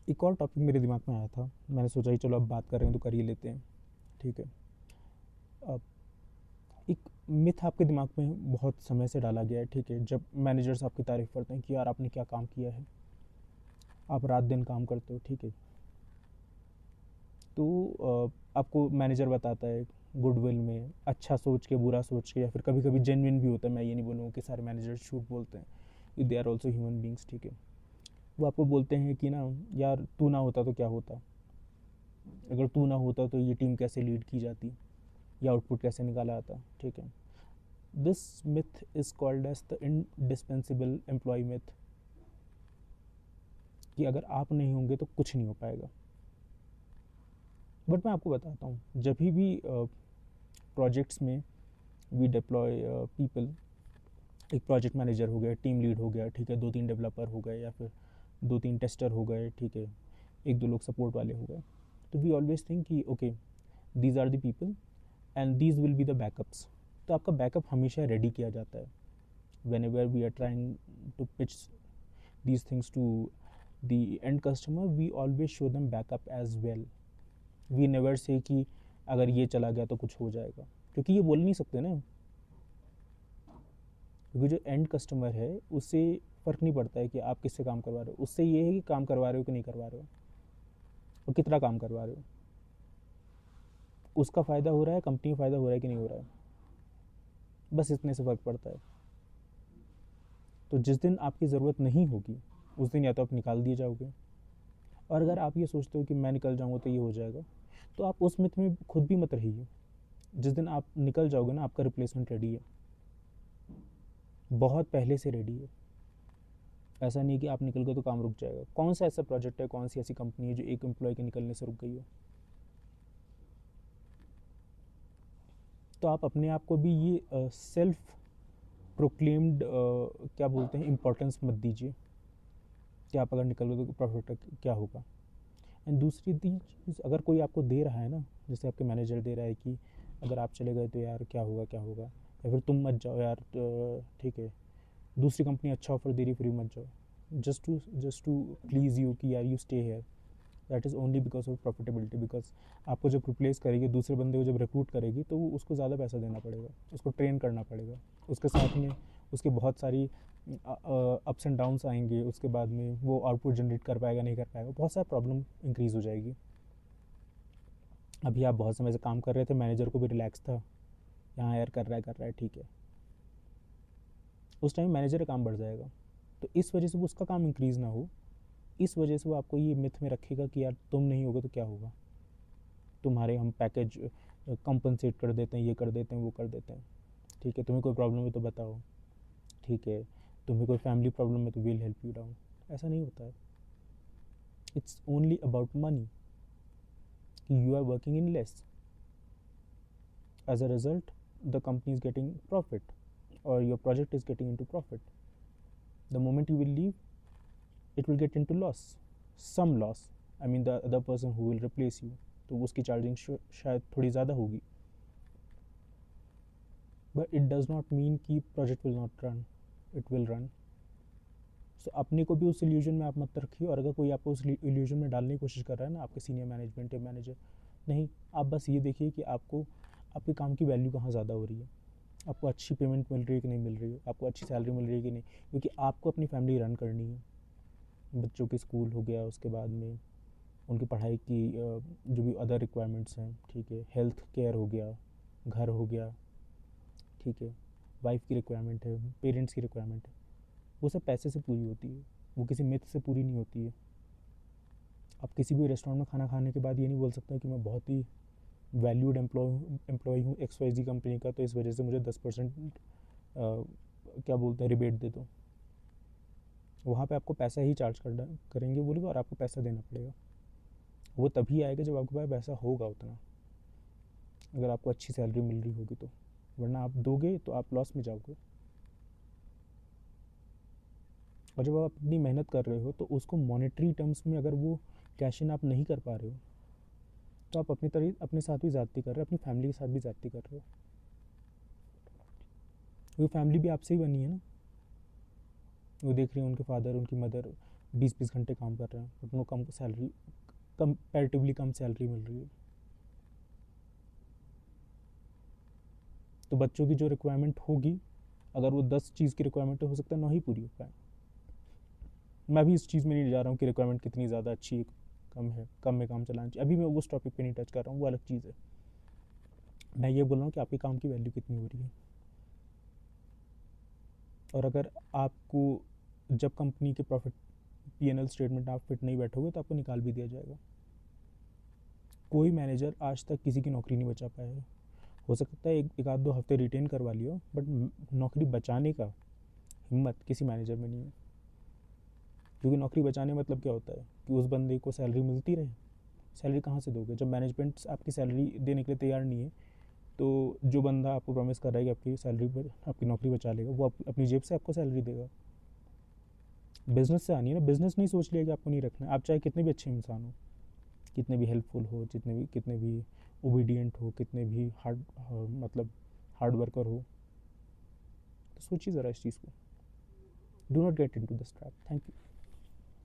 एक और टॉपिक मेरे दिमाग में आया था, मैंने सोचा कि चलो अब बात कर रहे हैं तो कर ही लेते हैं, ठीक है। अब एक मिथ आपके दिमाग में बहुत समय से डाला गया है, ठीक है। जब मैनेजर्स आपकी तारीफ़ करते हैं कि यार आपने क्या काम किया है, आप रात दिन काम करते हो, ठीक है। तो आपको मैनेजर बताता है गुडविल में, अच्छा सोच के बुरा सोच के, या फिर कभी कभी जेन्युइन भी होता है। मैं ये नहीं बोलूँगा कि सारे मैनेजर झूठ बोलते हैं, they are also human beings, ठीक है। वो आपको बोलते हैं कि ना यार तू ना होता तो क्या होता, अगर तू ना होता तो ये टीम कैसे लीड की जाती, या आउटपुट कैसे निकाला आता, ठीक है। This myth is called as the indispensable employee myth, कि अगर आप नहीं होंगे तो कुछ नहीं हो पाएगा। बट मैं आपको बताता हूँ, जब भी प्रोजेक्ट्स में वी डिप्लॉय पीपल, एक प्रोजेक्ट मैनेजर हो गया, टीम लीड हो गया, ठीक है, 2-3 डेवलपर हो गए, या फिर 2-3 टेस्टर हो गए, ठीक है, 1-2 लोग सपोर्ट वाले हो गए, तो वी ऑलवेज थिंक कि okay these are the people and these will be the backups. तो आपका बैकअप हमेशा रेडी किया जाता है। Whenever we are trying to pitch these things to the end customer, we always show them backup as well. We never say कि अगर ये चला गया तो कुछ हो जाएगा, क्योंकि ये बोल नहीं सकते ना, क्योंकि जो एंड कस्टमर है उससे फ़र्क नहीं पड़ता है कि आप किससे काम करवा रहे हो। उससे ये है कि काम करवा रहे हो कि नहीं करवा रहे हो, और कितना काम करवा रहे हो, उसका फ़ायदा हो रहा है, कंपनी को फ़ायदा हो रहा है कि नहीं हो रहा है, बस इतने से फ़र्क पड़ता है। तो जिस दिन आपकी ज़रूरत नहीं होगी उस दिन या तो आप निकाल दिए जाओगे, और अगर आप ये सोचते हो कि मैं निकल जाऊँगा तो ये हो जाएगा, तो आप उस मिथ में खुद भी मत रहिए। जिस दिन आप निकल जाओगे ना, आपका रिप्लेसमेंट रेडी है, बहुत पहले से रेडी है। ऐसा नहीं कि आप निकल गए तो काम रुक जाएगा। कौन सा ऐसा प्रोजेक्ट है, कौन सी ऐसी कंपनी है जो एक एम्प्लॉय के निकलने से रुक गई हो? तो आप अपने आप को भी ये सेल्फ प्रोक्लेम्ड क्या बोलते हैं इम्पोर्टेंस मत दीजिए कि आप अगर निकल गए तो प्रॉफिट क्या होगा। एंड दूसरी चीज़, अगर कोई आपको दे रहा है ना, जैसे आपके मैनेजर दे रहा है कि अगर आप चले गए तो यार क्या होगा क्या होगा, या फिर तुम मत जाओ यार, ठीक है, दूसरी कंपनी अच्छा ऑफर दे रही, फ्री मत जाओ, जस्ट टू प्लीज़ यू कि यार you stay here, that is only because of profitability. Because आपको जब रिप्लेस करेगी, दूसरे बंदे को जब रिक्रूट करेगी, तो उसको ज़्यादा पैसा देना पड़ेगा, उसको ट्रेन करना पड़ेगा, उसके साथ में उसके बहुत सारी अप्स एंड डाउन्स आएंगे, उसके बाद में वो आउटपुट जनरेट कर पाएगा नहीं कर पाएगा, बहुत सारा प्रॉब्लम इंक्रीज़ हो जाएगी। अभी आप बहुत समय से काम कर रहे थे, मैनेजर को भी रिलैक्स था, यहाँ यार कर रहा है ठीक है, उस टाइम मैनेजर का काम बढ़ जाएगा, तो इस वजह से वो उसका काम इंक्रीज़ ना हो, इस वजह से वो आपको ये मिथ में रखेगा कि यार तुम नहीं होगे तो क्या होगा, तुम्हारे हम पैकेज कंपनसेट कर देते हैं, ये कर देते हैं, वो कर देते हैं, ठीक है, तुम्हें कोई प्रॉब्लम है तो बताओ, ठीक है, तुम्हें कोई फैमिली प्रॉब्लम है तो विल हेल्प यू डाउन। ऐसा नहीं होता है। इट्स ओनली अबाउट मनी, कि you are working in less, as a result the company is getting profit, or your project is getting into profit. The moment you will leave, it will get into loss, some loss. I mean the other person who will replace you, तो उसकी charging शायद थोड़ी ज़्यादा होगी, but it does not mean कि project will not run, it will run. So अपने को भी उस इल्यूजन में आप मत रखिए, और अगर कोई आपको उस इल्यूजन में डालने की कोशिश कर रहा है ना, आपके सीनियर मैनेजमेंट या मैनेजर, नहीं, आप बस ये देखिए कि आपको आपके काम की वैल्यू कहाँ ज़्यादा हो रही है, आपको अच्छी पेमेंट मिल रही है कि नहीं मिल रही है, आपको अच्छी सैलरी मिल रही है कि नहीं, क्योंकि आपको अपनी फैमिली रन करनी है। बच्चों के स्कूल हो गया, उसके बाद में उनकी पढ़ाई की जो भी अदर रिक्वायरमेंट्स हैं, ठीक है, हेल्थ केयर हो गया, घर हो गया, ठीक है, वाइफ की रिक्वायरमेंट है, पेरेंट्स की रिक्वायरमेंट है, वो सब पैसे से पूरी होती है, वो किसी मिथ से पूरी नहीं होती है। आप किसी भी रेस्टोरेंट में खाना खाने के बाद ये नहीं बोल सकते कि मैं बहुत ही वैल्यूड एम्प्लॉय हूँ एक्स वाई जी कंपनी का, तो इस वजह से मुझे 10% क्या बोलते हैं रिबेट दे दो। वहाँ पे आपको पैसा ही चार्ज करना करेंगे वो लोग, और आपको पैसा देना पड़ेगा। वो तभी आएगा जब आपके पास पैसा होगा उतना, अगर आपको अच्छी सैलरी मिल रही होगी तो, वरना आप दोगे तो आप लॉस में जाओगे। और जब आप अपनी मेहनत कर रहे हो तो उसको मॉनेटरी टर्म्स में अगर वो कैश इन आप नहीं कर पा रहे हो, तो आप अपने साथ भी ज़्यादती कर रहे हो, अपनी फैमिली के साथ भी ज़्यादती कर रहे हो। वो फैमिली भी आपसे ही बनी है ना, वो देख रही है उनके फादर उनकी मदर 20-20 घंटे काम कर रहे हैं बट उनको कम सैलरी, कंपैरेटिवली कम सैलरी मिल रही है। तो बच्चों की जो रिक्वायरमेंट होगी, अगर वो 10 चीज़ की रिक्वायरमेंट हो सकता है ना ही पूरी हो पाए। मैं भी इस चीज़ में नहीं जा रहा हूँ कि रिक्वायरमेंट कितनी ज़्यादा अच्छी है, कम है, कम में काम चलाना चाहिए, अभी मैं उस टॉपिक पे नहीं टच कर रहा हूँ, वो अलग चीज़ है। मैं ये बोल रहा हूँ कि आपके काम की वैल्यू कितनी हो रही है। और अगर आपको जब कंपनी के प्रॉफिट P&L स्टेटमेंट आप फिट नहीं बैठोगे तो आपको निकाल भी दिया जाएगा। कोई मैनेजर आज तक किसी की नौकरी नहीं बचा पाया है। हो सकता है एक आध 2 हफ्ते रिटेन करवा लियो, बट नौकरी बचाने का हिम्मत किसी मैनेजर में नहीं है। क्योंकि नौकरी बचाने मतलब क्या होता है कि उस बंदे को सैलरी मिलती रहे। सैलरी कहाँ से दोगे जब मैनेजमेंट आपकी सैलरी देने के लिए तैयार नहीं है? तो जो बंदा आपको प्रॉमिस कर रहा है कि आपकी सैलरी पर आपकी नौकरी बचा लेगा, वो अपनी जेब से आपको सैलरी देगा। बिजनेस से आनी है ना, बिजनेस नहीं सोच लिया कि आपको नहीं रखना है। आप चाहे कितने भी अच्छे इंसान हो, कितने भी हेल्पफुल हो, कितने भी ओबीडियंट हो, कितने भी मतलब हार्ड वर्कर हो, तो सोचिए ज़रा इस चीज़ को। Do not get into this trap. Thank you.